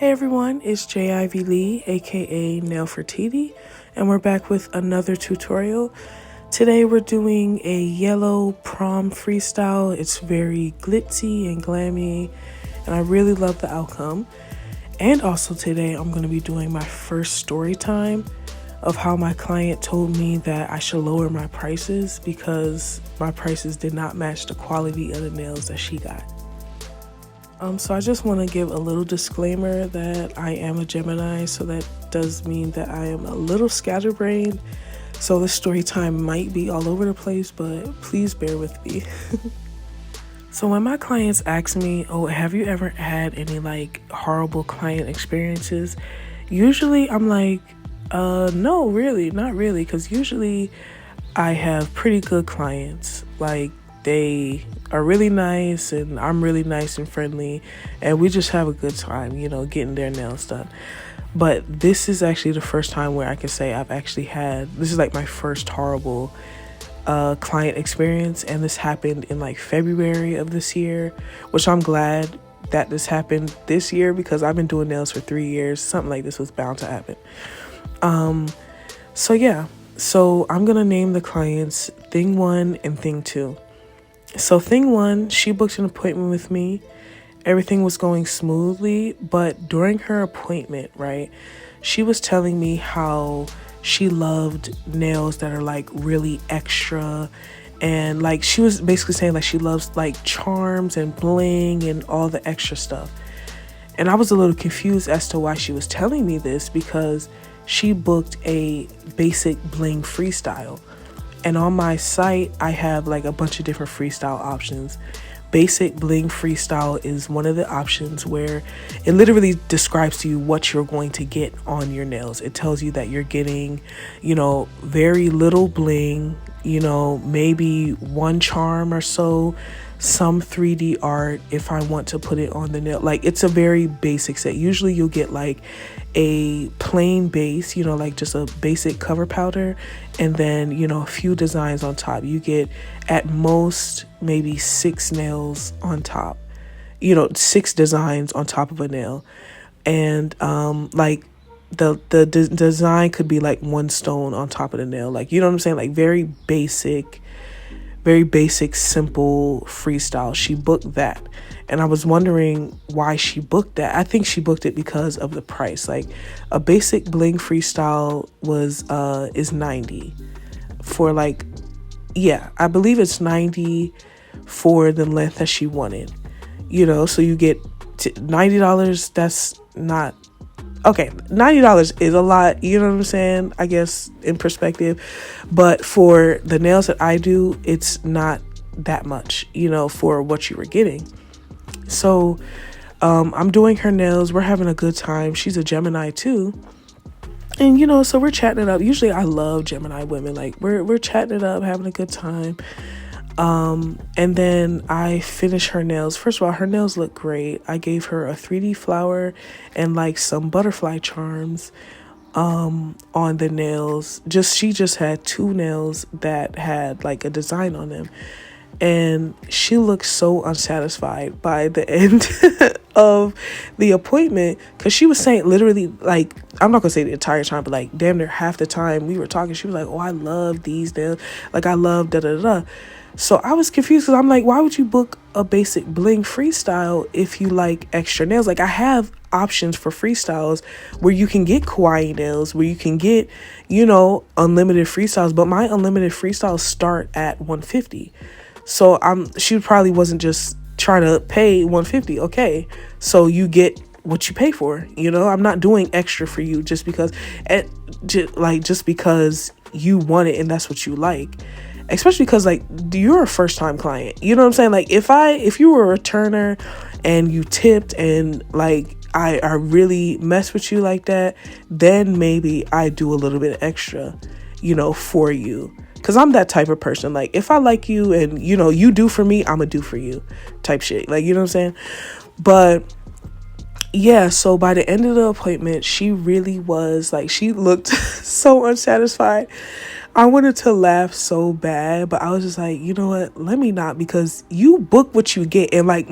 Hey everyone, it's J.I.V. Lee, aka Nail Fertiti, and we're back with another tutorial. Today we're doing a yellow prom freestyle. It's very glitzy and glammy, and I really love the outcome. And also today I'm going to be doing my first story time of how my client told me that I should lower my prices because my prices did not match the quality of the nails that she got. So I just want to give a little disclaimer that I am a Gemini, so that does mean that I am a little scatterbrained. So this story time might be all over the place, but please bear with me. So when my clients ask me, oh, have you ever had any like horrible client experiences? Usually I'm like, no, really, not really. Because usually I have pretty good clients. Like they are really nice and I'm really nice and friendly and we just have a good time, getting their nails done. But this is actually the first time where I can say I've actually this is like my first horrible client experience, and this happened in like February of this year, which I'm glad that this happened this year because I've been doing nails for 3 years. Something like this was bound to happen. So I'm gonna name the clients Thing 1 and Thing 2. So Thing 1, she booked an appointment with me. Everything was going smoothly, but during her appointment, right, she was telling me how she loved nails that are like really extra, and like she was basically saying like she loves like charms and bling and all the extra stuff. And I was a little confused as to why she was telling me this because she booked a basic bling freestyle. And on my site, I have like a bunch of different freestyle options. Basic bling freestyle is one of the options where it literally describes to you what you're going to get on your nails. It tells you that you're getting, very little bling, maybe one charm or so, some 3D art if I want to put it on the nail. Like it's a very basic set. Usually you'll get like a plain base, like just a basic cover powder, and then a few designs on top. You get at most maybe 6 nails on top, 6 designs on top of a nail. And like the design could be like 1 stone on top of the nail, like, what I'm saying, like very basic, simple freestyle. She booked that, and I was wondering why she booked that. I think she booked it because of the price. Like a basic bling freestyle is 90 for like, yeah, I believe it's 90 for the length that she wanted, so you get $90. That's not okay. $90 is a lot, you know what I'm saying, I guess, in perspective. But for the nails that I do, it's not that much, for what you were getting. So I'm doing her nails. We're having a good time. She's a Gemini too. And so we're chatting it up. Usually I love Gemini women. Like we're chatting it up, having a good time. And then I finish her nails. First of all, her nails look great. I gave her a 3D flower and like some butterfly charms on the nails. She just had 2 nails that had like a design on them. And she looked so unsatisfied by the end of the appointment, because she was saying literally, like, I'm not gonna say the entire time, but like damn near half the time we were talking, she was like, oh, I love these nails, like I love da da da. So I was confused because I'm like, why would you book a basic bling freestyle if you like extra nails? Like I have options for freestyles where you can get kawaii nails, where you can get, unlimited freestyles, but my unlimited freestyles start at $150. So she probably wasn't just trying to pay $150. Okay, so you get what you pay for. I'm not doing extra for you just because you want it and that's what you like. Especially because like you're a first time client. You know what I'm saying? Like if you were a returner and you tipped and like I really mess with you like that, then maybe I do a little bit extra, for you. Because I'm that type of person. Like if I like you and you do for me, I'm gonna do for you type shit. Like, you know what I'm saying? But yeah, so by the end of the appointment, she really was like, she looked so unsatisfied. I wanted to laugh so bad, but I was just like, you know what? Let me not, because you book what you get. And like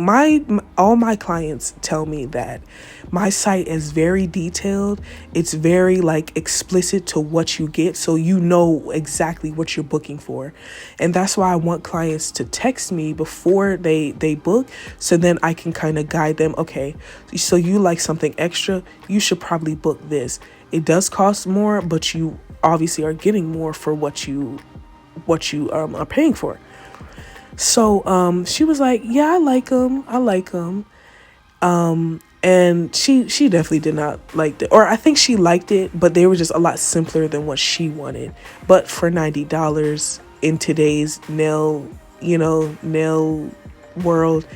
all my clients tell me that My site is very detailed. It's very like explicit to what you get, so you know exactly what you're booking for. And that's why I want clients to text me before they book, so then I can kind of guide them. Okay, so you like something extra, you should probably book this. It does cost more, but you obviously are getting more for what you are paying for. So she was like, yeah, I like them. And she definitely did not like it, or I think she liked it, but they were just a lot simpler than what she wanted. But for $90 in today's nail world,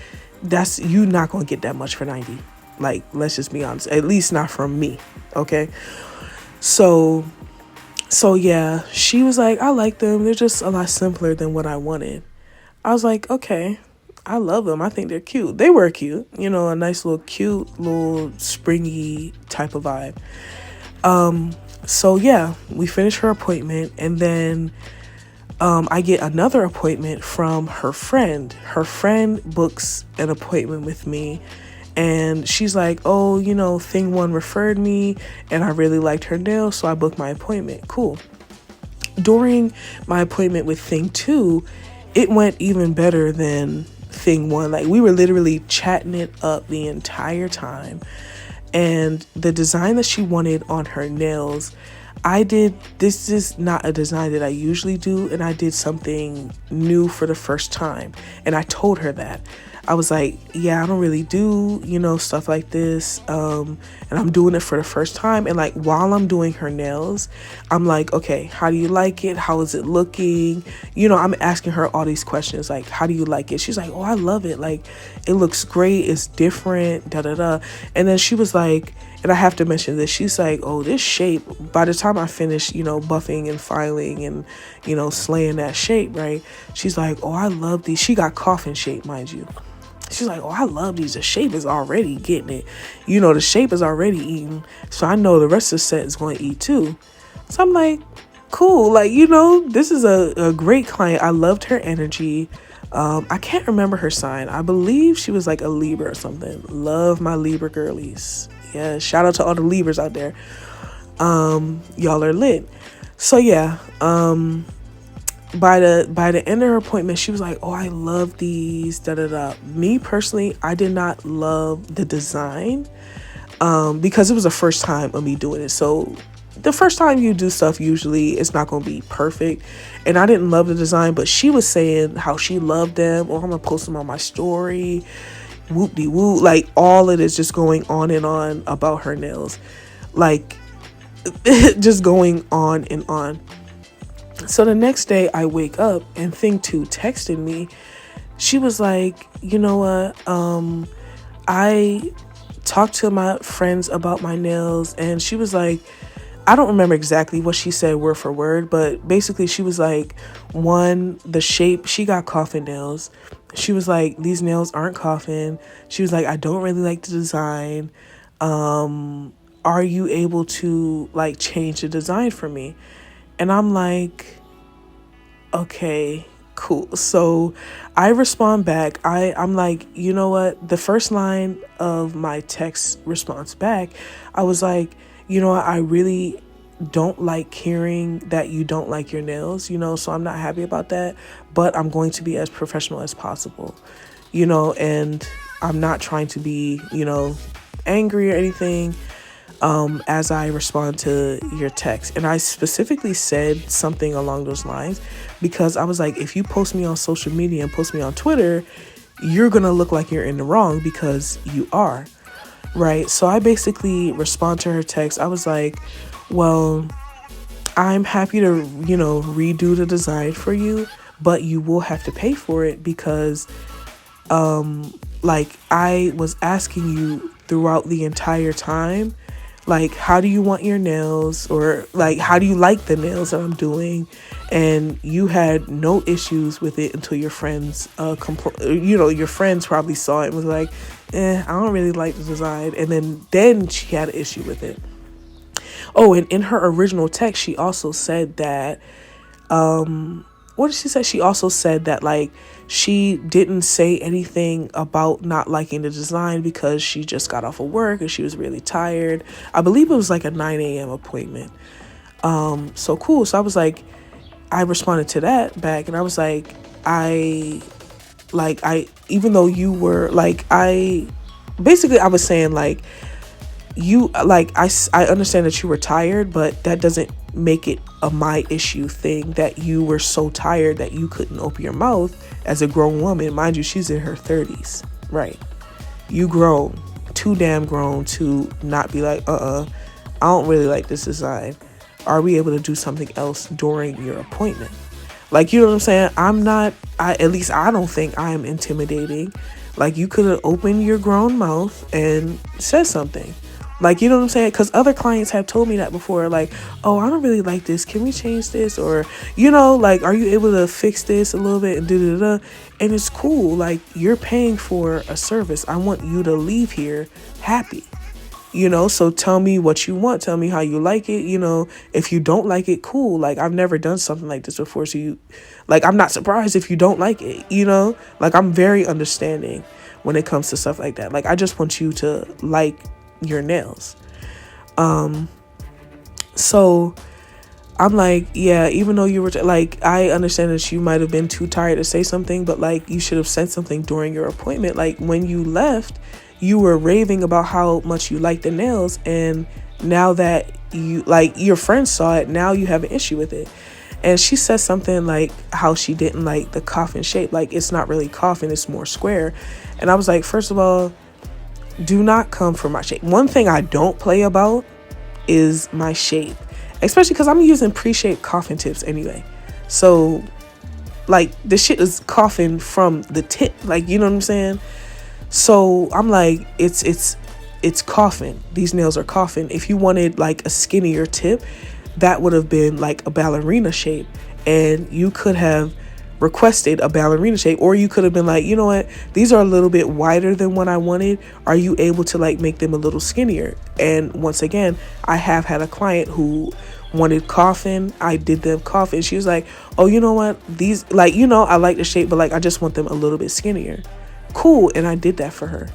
that's, you not gonna get that much for 90. Like, let's just be honest, at least not from me. Okay, so yeah, she was like, I like them, they're just a lot simpler than what I wanted. I was like, okay, I love them. I think they're cute. They were cute, a nice little cute little springy type of vibe. So yeah, we finished her appointment, and then I get another appointment from her friend. Her friend books an appointment with me, and she's like, oh, Thing One referred me, and I really liked her nails, so I booked my appointment. Cool. During my appointment with Thing Two, it went even better than Thing One. Like, we were literally chatting it up the entire time. And the design that she wanted on her nails, this is not a design that I usually do, and I did something new for the first time. And I told her that. I was like, yeah, I don't really do, stuff like this. And I'm doing it for the first time. And like, while I'm doing her nails, I'm like, okay, how do you like it? How is it looking? I'm asking her all these questions. Like, how do you like it? She's like, oh, I love it. Like, it looks great. It's different, da, da, da. And then she was like, and I have to mention this, she's like, oh, this shape, by the time I finish, buffing and filing and, slaying that shape, right? She's like, oh, I love these. She got coffin shape, mind you. She's like, oh, I love these. The shape is already getting it. The shape is already eating. So I know the rest of the set is going to eat too. So I'm like, cool. Like, this is a great client. I loved her energy. I can't remember her sign. I believe she was like a Libra or something. Love my Libra girlies. Yeah, shout out to all the Libras out there. Y'all are lit. So yeah, by the end of her appointment, she was like, oh, I love these, da da da. Me personally, I did not love the design, because it was the first time of me doing it. So the first time you do stuff, usually it's not going to be perfect, and I didn't love the design, but she was saying how she loved them, or I'm gonna post them on my story, whoop de whoop, like all of this just going on and on about her nails, like just going on and on. So the next day I wake up and Thing Two texted me. She was like, you know what, I talked to my friends about my nails, and she was like, I don't remember exactly what she said word for word, but basically she was like, one, the shape, she got coffin nails. She was like, these nails aren't coffin. She was like, I don't really like the design. Are you able to like change the design for me? And I'm like, okay, cool. So I respond back. I'm like, you know what? The first line of my text response back, I was like, I really don't like hearing that you don't like your nails, so I'm not happy about that, but I'm going to be as professional as possible, and I'm not trying to be, angry or anything. As I respond to your text. And I specifically said something along those lines because I was like, if you post me on social media and post me on Twitter, you're going to look like you're in the wrong, because you are, right? So I basically respond to her text. I was like, well, I'm happy to, redo the design for you, but you will have to pay for it because, like, I was asking you throughout the entire time, like, how do you want your nails, or like, how do you like the nails that I'm doing? And you had no issues with it until your friends, your friends probably saw it and was like, I don't really like the design. And then she had an issue with it. Oh, and in her original text, she also said that, what did she say? She also said that like she didn't say anything about not liking the design because she just got off of work and she was really tired. I believe it was like a 9 a.m. appointment. So cool. So I was like, I responded to that back and I was like, even though you were like, I was saying like, you like, I understand that you were tired, but that doesn't make it a my issue thing that you were so tired that you couldn't open your mouth as a grown woman. Mind you, she's in her 30s, right? You grown, too damn grown to not be like, I don't really like this design. Are we able to do something else during your appointment? Like, you know what I'm saying? At least I don't think I am intimidating. Like, you could have opened your grown mouth and said something. Like, you know what I'm saying? Because other clients have told me that before. Like, oh, I don't really like this. Can we change this? Or, you know, like, are you able to fix this a little bit and da-da-da? And it's cool. Like, you're paying for a service. I want you to leave here happy. You know, so tell me what you want. Tell me how you like it. You know, if you don't like it, cool. Like, I've never done something like this before. So I'm not surprised if you don't like it, you know? Like, I'm very understanding when it comes to stuff like that. Like, I just want you to like your nails. So I'm like, yeah, even though you were like, I understand that you might have been too tired to say something, but like, you should have said something during your appointment. Like, when you left, you were raving about how much you liked the nails, and now that you like your friends saw it, now you have an issue with it. And she said something like how she didn't like the coffin shape. Like, it's not really coffin, it's more square. And I was like, first of all, do not come for my shape. One thing I don't play about is my shape, especially because I'm using pre-shaped coffin tips anyway. So like, the shit is coffin from the tip, like, you know what I'm saying? So I'm like, it's coffin. These nails are coffin. If you wanted like a skinnier tip, that would have been like a ballerina shape, and you could have requested a ballerina shape, or you could have been like, you know what, these are a little bit wider than what I wanted. Are you able to like make them a little skinnier? And once again, I have had a client who wanted coffin. I did them coffin. She was like, oh, you know what, these, like, you know, I like the shape, but like, I just want them a little bit skinnier. Cool. And I did that for her.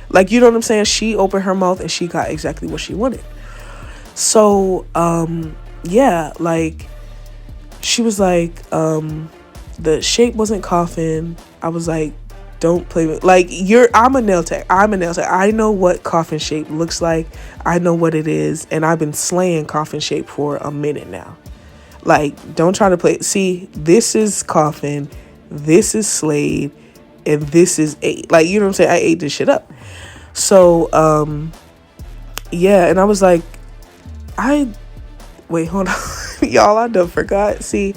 Like, you know what I'm saying? She opened her mouth and she got exactly what she wanted. So, yeah, like, she was like, the shape wasn't coffin. I was like, don't play with, like, I'm a nail tech. I know what coffin shape looks like. I know what it is. And I've been slaying coffin shape for a minute now. Like, don't try to play. See, this is coffin. This is slayed. And this is 8. Like, you know what I'm saying? I ate this shit up. So, yeah. And I was like, wait, hold on. Y'all, I done forgot. See,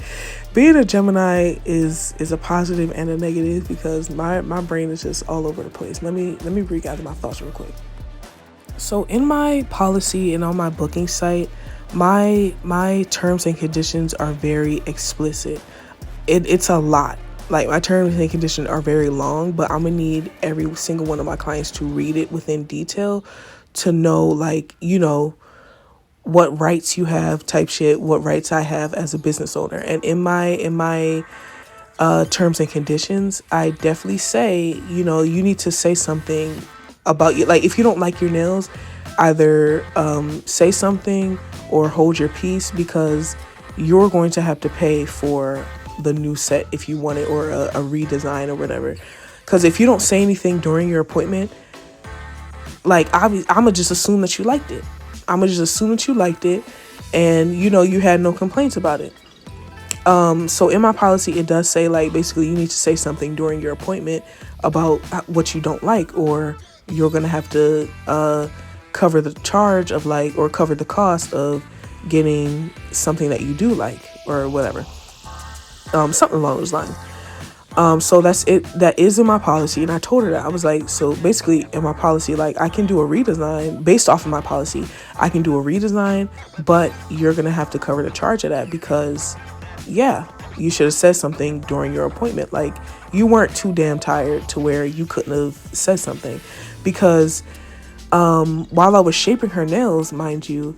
being a Gemini is a positive and a negative, because my brain is just all over the place. Let me regather my thoughts real quick. So in my policy and on my booking site, my terms and conditions are very explicit. It's a lot. Like, my terms and conditions are very long, but I'm gonna need every single one of my clients to read it within detail to know, like, you know, what rights you have type shit, what rights I have as a business owner. And in my terms and conditions, I definitely say, you know, you need to say something about you. Like, if you don't like your nails, either say something or hold your peace, because you're going to have to pay for the new set if you want it, or a redesign or whatever. Because if you don't say anything during your appointment, like, I'm gonna just assume that you liked it. And, you know, you had no complaints about it. So in my policy, it does say, like, basically you need to say something during your appointment about what you don't like, or you're gonna have to cover the charge of, like, or cover the cost of getting something that you do like, or whatever. Something along those lines. So that's it. That is in my policy. And I told her that. I was like, so basically in my policy, like, I can do a redesign based off of my policy. I can do a redesign, but you're going to have to cover the charge of that, because, yeah, you should have said something during your appointment. Like, you weren't too damn tired to where you couldn't have said something. Because while I was shaping her nails, mind you,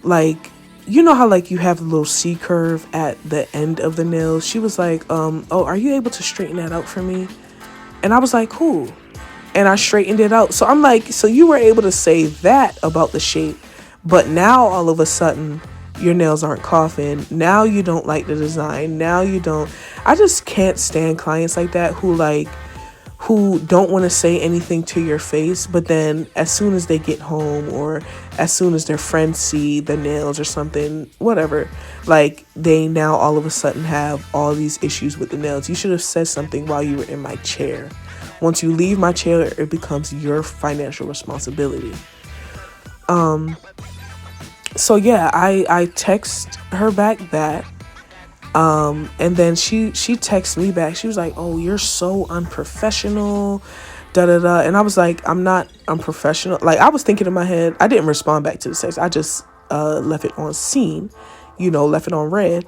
like, you know how like you have a little C curve at the end of the nails. She was like, oh, are you able to straighten that out for me? And I was like, cool. And I straightened it out. So I'm like, so you were able to say that about the shape, but now all of a sudden your nails aren't coughing. Now you don't like the design. Now you don't. I just can't stand clients like that who don't want to say anything to your face, but then as soon as they get home or as soon as their friends see the nails or something, whatever, like they now all of a sudden have all these issues with the nails. You should have said something while you were in my chair. Once you leave my chair, it becomes your financial responsibility. So yeah, I text her back that. And then she texted me back. She was like, oh, you're so unprofessional, da da da. And I was like, I'm not unprofessional. Like, I was thinking in my head, I didn't respond back to the text. I just left it on scene, left it on red.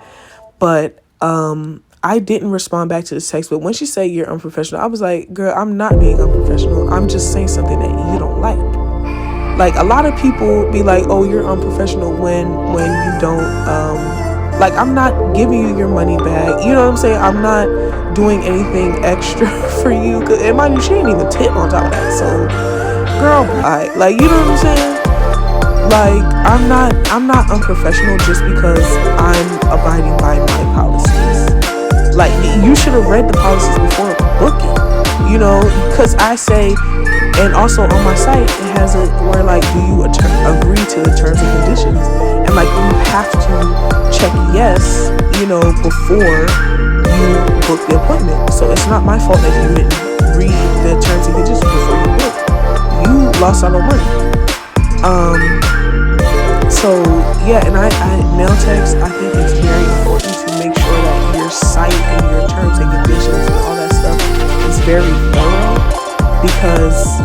But I didn't respond back to the text. But when she said you're unprofessional, I was like, girl, I'm not being unprofessional. I'm just saying something that you don't like. Like, a lot of people be like, oh, you're unprofessional when you don't, like, I'm not giving you your money back. You know what I'm saying? I'm not doing anything extra for you. And mind you, she ain't even tip on top of that. So, girl, bye. Like, you know what I'm saying? Like, I'm not unprofessional just because I'm abiding by my policies. Like, you should have read the policies before booking, because I say, and also on my site, it has it where, like, do you agree to the terms and conditions? And, like, you have to check yes, before you book the appointment. So it's not my fault that you didn't read the terms and conditions before you book. You lost out on money. So yeah, and I nail techs, I think it's very important to make sure that your site and your terms and conditions and all that stuff is very thorough, because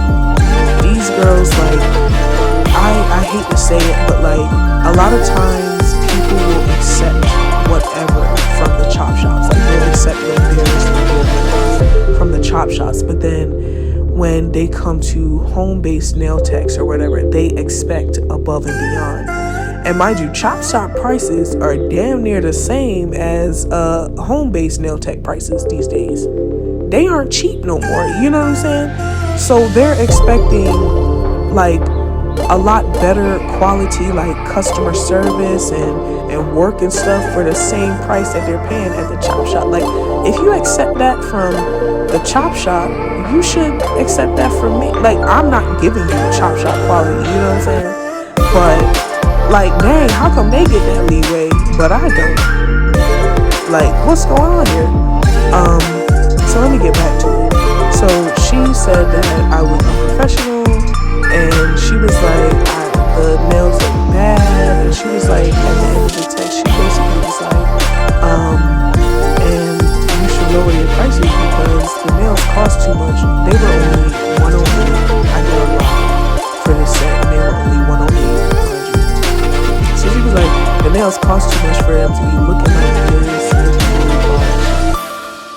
these girls, like, I hate to say it, but like a lot of times people will accept whatever from the chop shops. Like, they'll accept the beers from the chop shops, but then when they come to home-based nail techs or whatever, they expect above and beyond. And mind you, chop shop prices are damn near the same as home-based nail tech prices these days. They aren't cheap no more, you know what I'm saying? So they're expecting like a lot better quality, like customer service and work and stuff for the same price that they're paying at the chop shop. Like, if you accept that from the chop shop, you should accept that from me. Like, I'm not giving you chop shop quality, you know what I'm saying? But like, dang, how come they get that leeway but I don't? Like, what's going on here? So let me get back to it. So she said that I was unprofessional, and she was like, the nails look bad, and she was like, at the end of the text, she basically was like, and you should lower your prices because the nails cost too much. They were only $108. I did a lot for this set, and they were only $108. So she was like, the nails cost too much for them to be looking like this.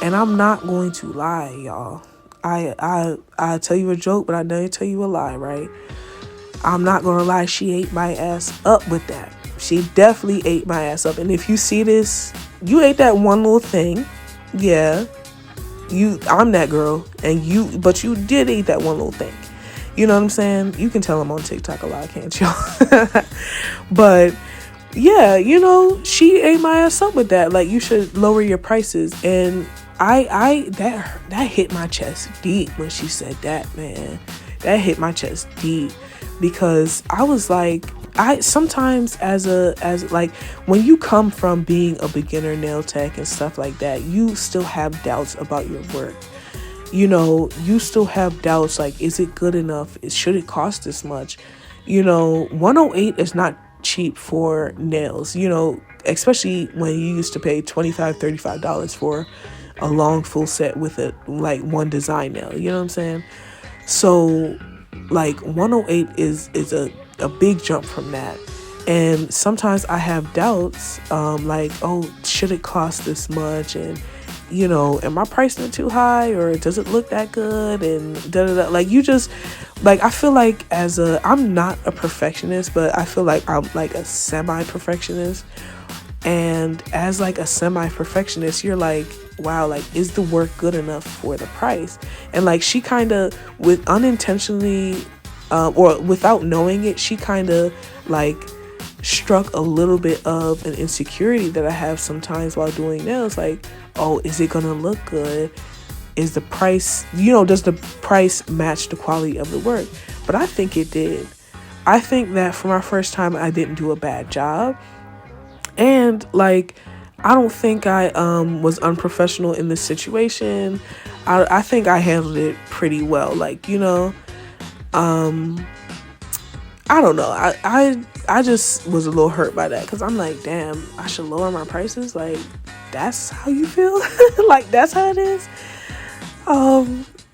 And I'm not going to lie, y'all. I tell you a joke, but I never tell you a lie, right? I'm not gonna lie, she ate my ass up with that. She definitely ate my ass up. And if you see this, you ate that one little thing. Yeah. I'm that girl. But you did eat that one little thing. You know what I'm saying? You can tell I'm on TikTok a lot, can't y'all? But yeah, she ate my ass up with that. Like, you should lower your prices. And that hit my chest deep when she said that, man. That hit my chest deep, because I was like, sometimes as like, when you come from being a beginner nail tech and stuff like that, you still have doubts about your work. You still have doubts, like, is it good enough? Should it cost this much? $108 is not cheap for nails, especially when you used to pay $25, $35 for a long full set with one design nail, you know what I'm saying? So like, 108 is a big jump from that. And sometimes I have doubts, like, oh, should it cost this much? And you know, am I pricing it too high, or does it look that good, and da da da. Like, you just, like, I feel like I'm not a perfectionist, but I feel like I'm like a semi-perfectionist. And as like a semi-perfectionist, you're like, wow, like, is the work good enough for the price? And like, she kind of, with unintentionally, or without knowing it, she kind of like struck a little bit of an insecurity that I have sometimes while doing nails. Like, oh, is it gonna look good? Is the price, you know, does the price match the quality of the work? But I think it did. I think that for my first time, I didn't do a bad job. And like, I don't think I was unprofessional in this situation. I think I handled it pretty well. Like, you know, I don't know. I just was a little hurt by that, because I'm like, damn, I should lower my prices. Like, that's how you feel? Like, that's how it is?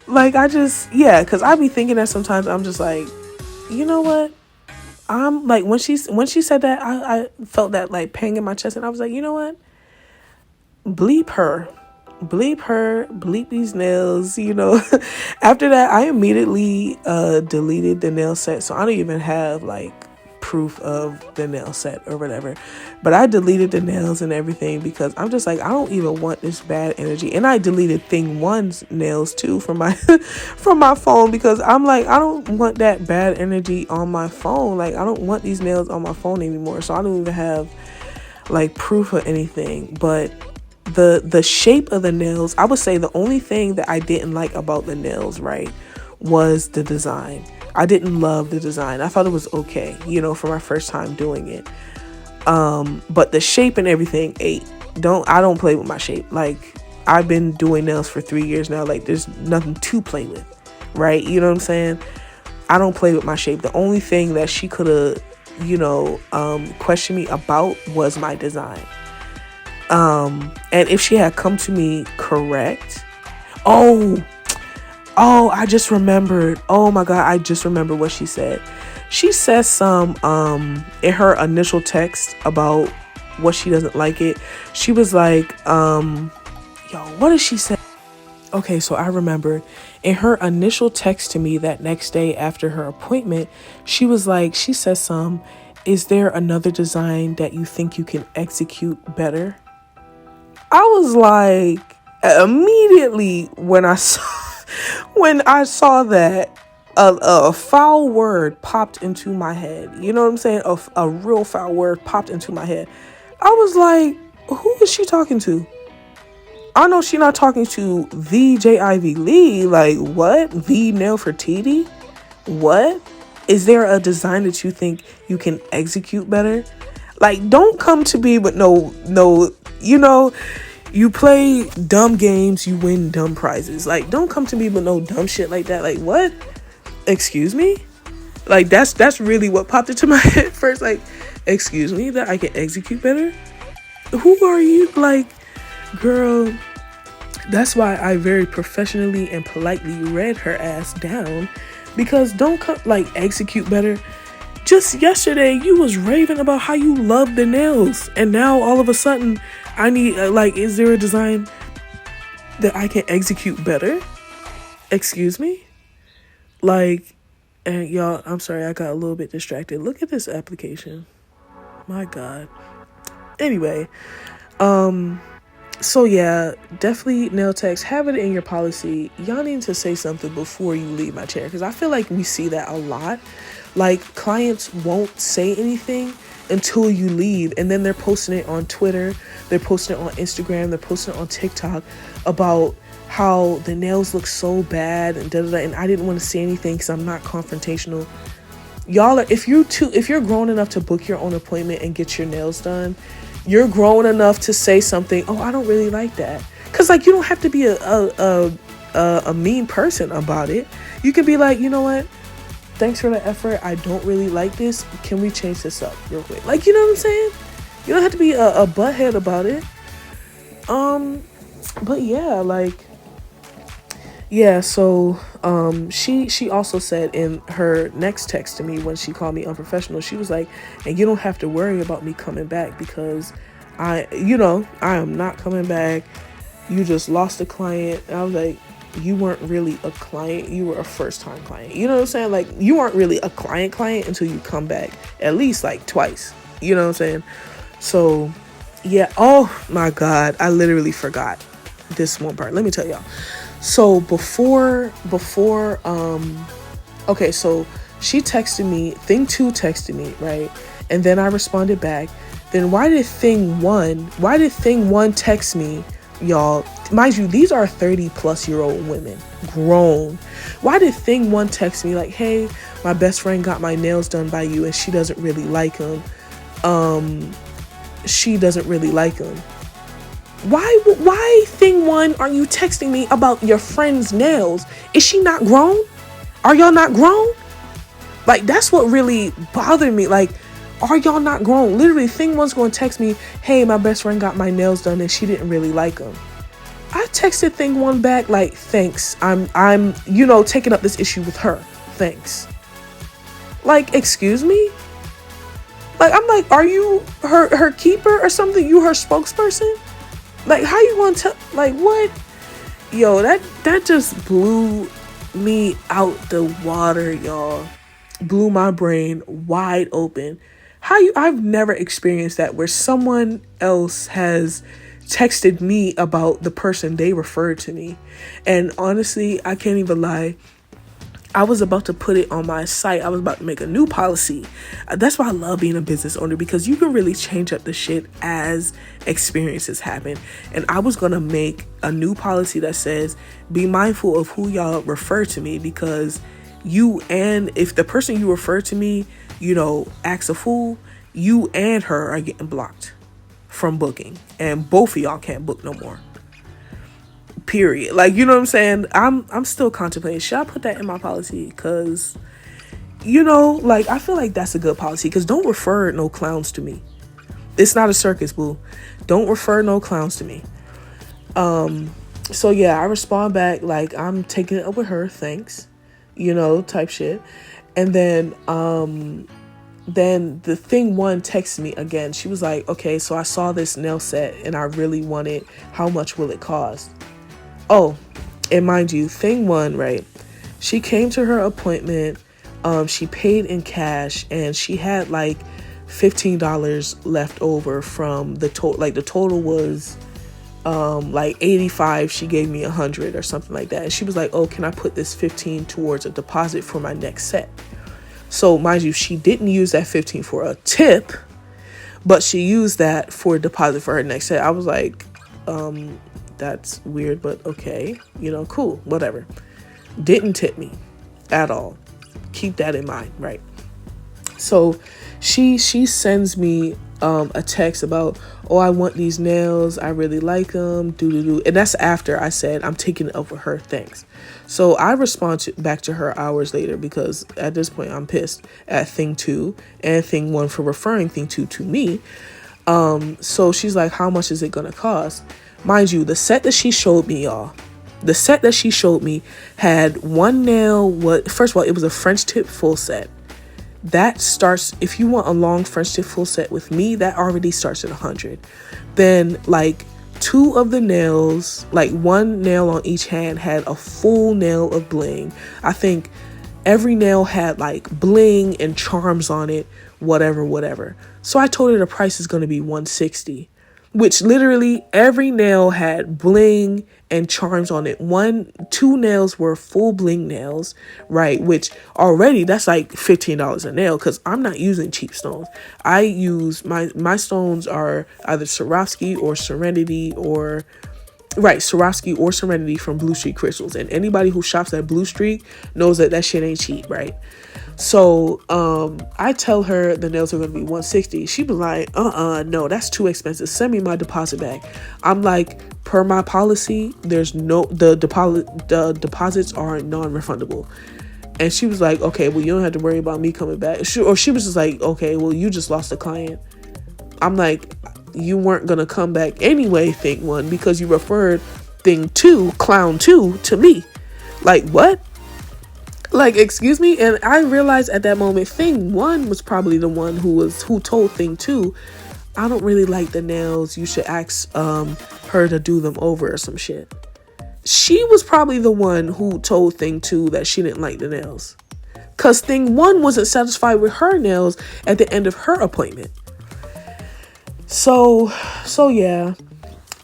Like, I just, yeah, because I be thinking that sometimes. I'm just like, you know what? I'm like, when she said that, I felt that like pang in my chest, and I was like, you know what? Bleep her, bleep these nails, you know. After that, I immediately deleted the nail set, so I don't even have like proof of the nail set or whatever. But I deleted the nails and everything, because I'm just like, I don't even want this bad energy. And I deleted Thing One's nails too from my from my phone, because I'm like, I don't want that bad energy on my phone. Like, I don't want these nails on my phone anymore. So I don't even have like proof or anything. But the shape of the nails, I would say the only thing that I didn't like about the nails, right, was the design. I didn't love the design. I thought it was okay, you know, for my first time doing it. But the shape and everything, I don't play with my shape. Like, I've been doing nails for 3 years now. Like, there's nothing to play with, right? You know what I'm saying? I don't play with my shape. The only thing that she could have, you know, questioned me about was my design. And if she had come to me correct, I just remembered. Oh my God, I just remembered what she said. She says some in her initial text about what she doesn't like it. She was like, what did she say? Okay, so I remember in her initial text to me that next day after her appointment, she says is there another design that you think you can execute better? I was like, immediately when I saw that, a foul word popped into my head. You know what I'm saying? A real foul word popped into my head. I was like, who is she talking to? I know she's not talking to the J.I.V. Lee. Like, what? The Nail for TD? What? Is there a design that you think you can execute better? Like, don't come to me with no, you know, you play dumb games, you win dumb prizes. Like, don't come to me with no dumb shit like that. Like, what? Excuse me? Like, that's really what popped into my head first. Like, excuse me, that I can execute better? Who are you? Like, girl, that's why I very professionally and politely read her ass down, because don't come, like, execute better. Just yesterday, you was raving about how you love the nails, and now all of a sudden, I need, is there a design that I can execute better? Excuse me? Like, and y'all, I'm sorry, I got a little bit distracted. Look at this application. My God. Anyway, so yeah, definitely nail techs, have it in your policy. Y'all need to say something before you leave my chair, because I feel like we see that a lot. Like, clients won't say anything until you leave, and then they're posting it on Twitter, they're posting it on Instagram, they're posting it on TikTok about how the nails look so bad and da-da-da, and I didn't want to say anything because I'm not confrontational. Y'all are, if you're grown enough to book your own appointment and get your nails done, you're grown enough to say something. Oh, I don't really like that. Because, like, you don't have to be a mean person about it. You can be like, you know what? Thanks for the effort. I don't really like this. Can we change this up real quick? Like, you know what I'm saying? You don't have to be a butthead about it. But yeah, like, yeah, so she also said in her next text to me when she called me unprofessional, she was like, and you don't have to worry about me coming back, because I am not coming back. you just lost a client. And I was like, you weren't really a client, you were a first time client. You know what I'm saying? Like, you aren't really a client until you come back at least like twice. You know what I'm saying? So yeah, oh my God, I literally forgot this one part. Let me tell y'all. So okay, so she texted me, Thing 2 texted me, right? And then I responded back. Then why did Thing 1 text me, y'all? Mind you, these are 30-plus-year-old women, grown. Why did Thing 1 text me like, hey, my best friend got my nails done by you and she doesn't really like them. She doesn't really like them. Why Thing 1 are you texting me about your friend's nails? Is she not grown? Are y'all not grown? Like, that's what really bothered me. Like, are y'all not grown? Literally, Thing 1's going to text me, hey, my best friend got my nails done and she didn't really like them. I texted Thing 1 back like, thanks. I'm taking up this issue with her. Thanks. Like, excuse me? Like, I'm like, are you her keeper or something? You her spokesperson? Like, how you want to, like, what? Yo, that just blew me out the water, y'all. Blew my brain wide open. I've never experienced that where someone else has texted me about the person they referred to me. And honestly, I can't even lie, I was about to put it on my site. I was about to make a new policy. That's why I love being a business owner, because you can really change up the shit as experiences happen. And I was going to make a new policy that says, be mindful of who y'all refer to me, because if the person you refer to me, acts a fool, you and her are getting blocked from booking. And both of y'all can't book no more. Period. Like, you know what I'm saying? I'm still contemplating, should I put that in my policy? Because, like, I feel like that's a good policy, because don't refer no clowns to me. It's not a circus, boo. Don't refer no clowns to me. So yeah, I respond back like, I'm taking it up with her, thanks, type shit. And then the Thing 1 texted me again. She was like, okay, so I saw this nail set and I really want it. How much will it cost? Oh, and mind you, Thing 1, right? She came to her appointment. She paid in cash and she had like $15 left over from the total. Like, the total was like 85. She gave me 100 or something like that. And she was like, oh, can I put this 15 towards a deposit for my next set? So mind you, she didn't use that 15 for a tip, but she used that for a deposit for her next set. I was like, that's weird, but okay, cool, whatever. Didn't tip me at all. Keep that in mind, right? So she sends me a text about, oh, I want these nails, I really like them, and that's after I said I'm taking it over her, thanks. So I respond back to her hours later, because at this point I'm pissed at Thing 2 and Thing 1 for referring Thing 2 to me. So she's like, how much is it gonna cost? Mind you, the set that she showed me, y'all, had one nail. First of all, it was a French tip full set. That starts, if you want a long French tip full set with me, that already starts at 100. Then like two of the nails, like one nail on each hand, had a full nail of bling. I think every nail had like bling and charms on it, whatever. So I told her the price is going to be $160. Which literally every nail had bling and charms on it. Two nails were full bling nails, right? Which already, that's like $15 a nail, because I'm not using cheap stones. I use, my stones are either Swarovski or Serenity Swarovski or Serenity from Blue Street Crystals. And anybody who shops at Blue Street knows that shit ain't cheap, right? So I tell her the nails are going to be $160. She be like, no, that's too expensive. Send me my deposit back. I'm like, per my policy, the deposits are non-refundable. And she was like, okay, well, you don't have to worry about me coming back. She was just like, okay, well, you just lost a client. I'm like, you weren't going to come back anyway, Thing 1, because you referred Thing 2, Clown 2, to me. Like, what? Like, excuse me? And I realized at that moment, Thing 1 was probably the one who told Thing 2, I don't really like the nails. You should ask her to do them over or some shit. She was probably the one who told thing 2 that she didn't like the nails. Because thing 1 wasn't satisfied with her nails at the end of her appointment. So yeah,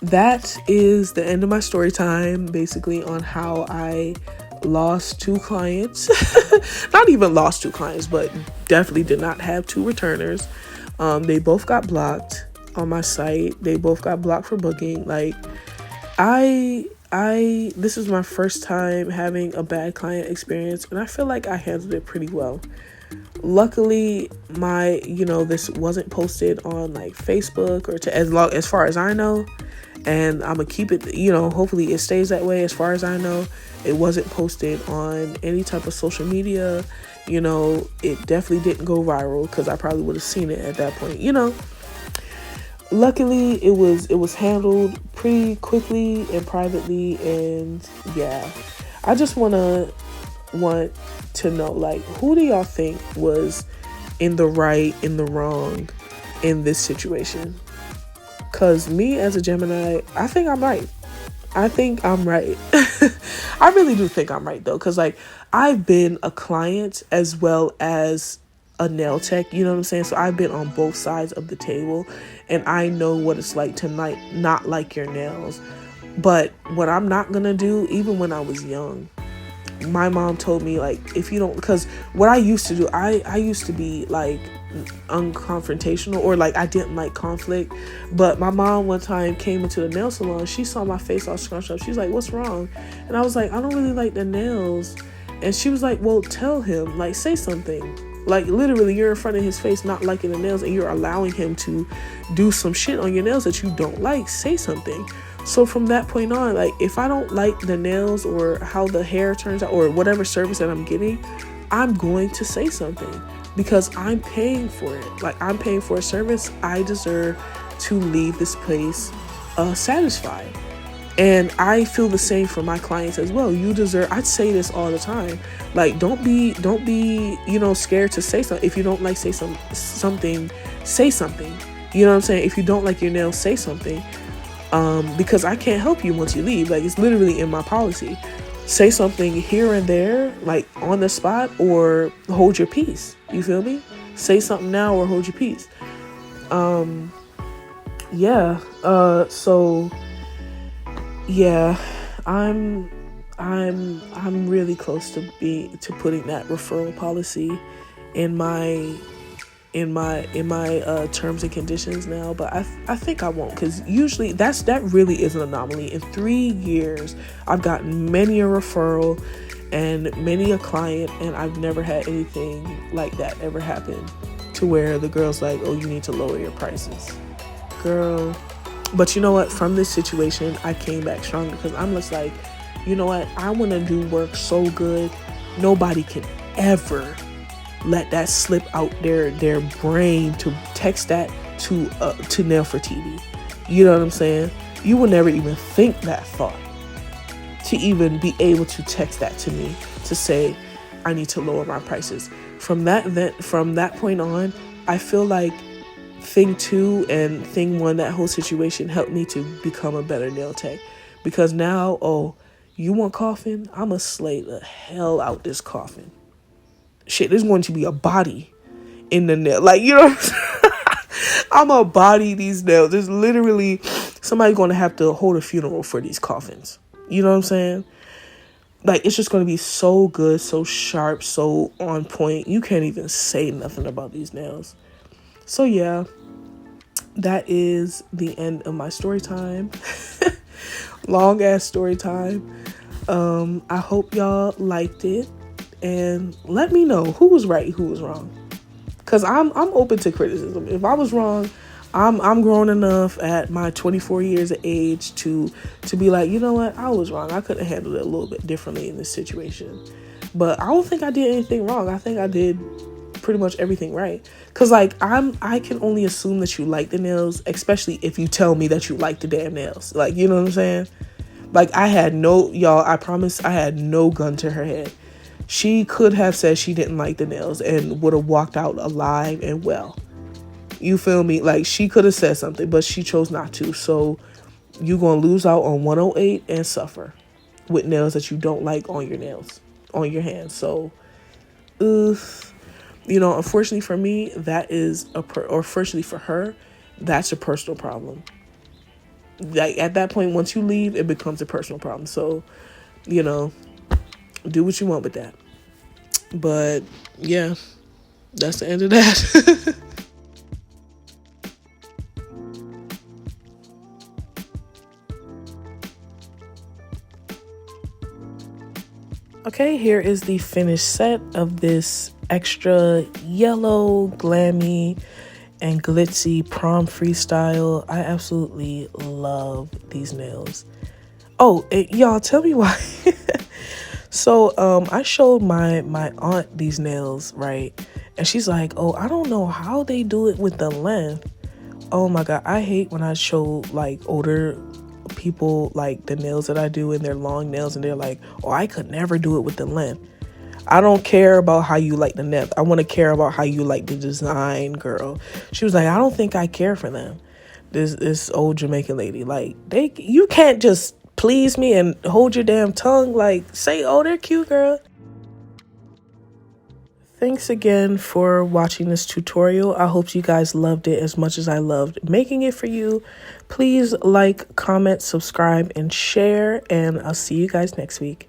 that is the end of my story time, basically, on how I lost 2 clients. Not even lost 2 clients, but definitely did not have 2 returners. They both got blocked on my site. They both got blocked for booking. Like, this is my first time having a bad client experience, and I feel like I handled it pretty well. Luckily, this wasn't posted on like Facebook or as far as I know, and I'm gonna keep it, hopefully it stays that way. As far as I know, it wasn't posted on any type of social media. It definitely didn't go viral, because I probably would have seen it at that point. Luckily, it was handled pretty quickly and privately, and yeah, I just want to know, like, who do y'all think was in the right, in the wrong in this situation? Because me as a Gemini, I think I'm right. I really do think I'm right, though, because like I've been a client as well as a nail tech, you know what I'm saying? So I've been on both sides of the table, and I know what it's like to not like your nails. But what I'm not gonna do, even when I was young, my mom told me, like, if you don't, because what I used to do, I used to be like unconfrontational, or like I didn't like conflict. But my mom one time came into the nail salon. She saw my face all scrunched up. She's like, "What's wrong?" And I was like, "I don't really like the nails." And she was like, "Well, tell him, like, say something." Like, literally, you're in front of his face not liking the nails, and you're allowing him to do some shit on your nails that you don't like. Say something. So from that point on, like, if I don't like the nails or how the hair turns out or whatever service that I'm getting, I'm going to say something, because I'm paying for it. Like, I'm paying for a service. I deserve to leave this place satisfied. And I feel the same for my clients as well. You deserve, I'd say this all the time. Like, don't be, scared to say something. If you don't like something, say something. You know what I'm saying? If you don't like your nails, say something. Because I can't help you once you leave. Like, it's literally in my policy. Say something here and there, like on the spot, or hold your peace. You feel me? Say something now or hold your peace. Yeah, I'm really close to putting that referral policy in my terms and conditions now, but I think I won't, because usually that really is an anomaly. In 3 years, I've gotten many a referral and many a client, and I've never had anything like that ever happen to where the girl's like, "Oh, you need to lower your prices." Girl. But you know what? From this situation, I came back stronger, because I'm just like, you know what? I want to do work so good. Nobody can ever let that slip out their brain to text that to Nail for TV. You know what I'm saying? You would never even think that thought to even be able to text that to me to say, "I need to lower my prices." From that point on, I feel like thing 2 and thing 1, that whole situation helped me to become a better nail tech, because now, oh, you want coffin? I'ma slay the hell out this coffin. Shit, there's going to be a body in the nail. Like, you know what I'm saying? I'm a body these nails. There's literally somebody going to have to hold a funeral for these coffins. You know what I'm saying? Like, it's just going to be so good, so sharp, so on point. You can't even say nothing about these nails. So yeah, that is the end of my story time. Long ass story time. I hope y'all liked it, and let me know who was right, who was wrong. Cause I'm open to criticism. If I was wrong, I'm grown enough at my 24 years of age to be like, you know what, I was wrong. I could have handled it a little bit differently in this situation. But I don't think I did anything wrong. I think I did pretty much everything right. Cause like I can only assume that you like the nails, especially if you tell me that you like the damn nails. Like, you know what I'm saying? Like, I promise I had no gun to her head. She could have said she didn't like the nails and would have walked out alive and well. You feel me? Like, she could have said something, but she chose not to. So you gonna lose out on 108 and suffer with nails that you don't like on your nails, on your hands. So, you know, unfortunately for me, that is or fortunately for her, that's a personal problem. Like, at that point, once you leave, it becomes a personal problem. So, you know, do what you want with that. But yeah, that's the end of that. Okay, here is the finished set of this extra yellow, glammy, and glitzy Prom Freestyle. I absolutely love these nails. Oh, y'all, tell me why. So I showed my aunt these nails, right? And she's like, oh, I don't know how they do it with the length. Oh my God, I hate when I show like older people like the nails that I do and they're long nails and they're like, oh, I could never do it with the length. I don't care about how you like the length. I want to care about how you like the design, girl. She was like, I don't think I care for them. This old Jamaican lady, like, you can't just please me and hold your damn tongue. Like, say, oh, they're cute, girl. Thanks again for watching this tutorial. I hope you guys loved it as much as I loved making it for you. Please like, comment, subscribe, and share, and I'll see you guys next week.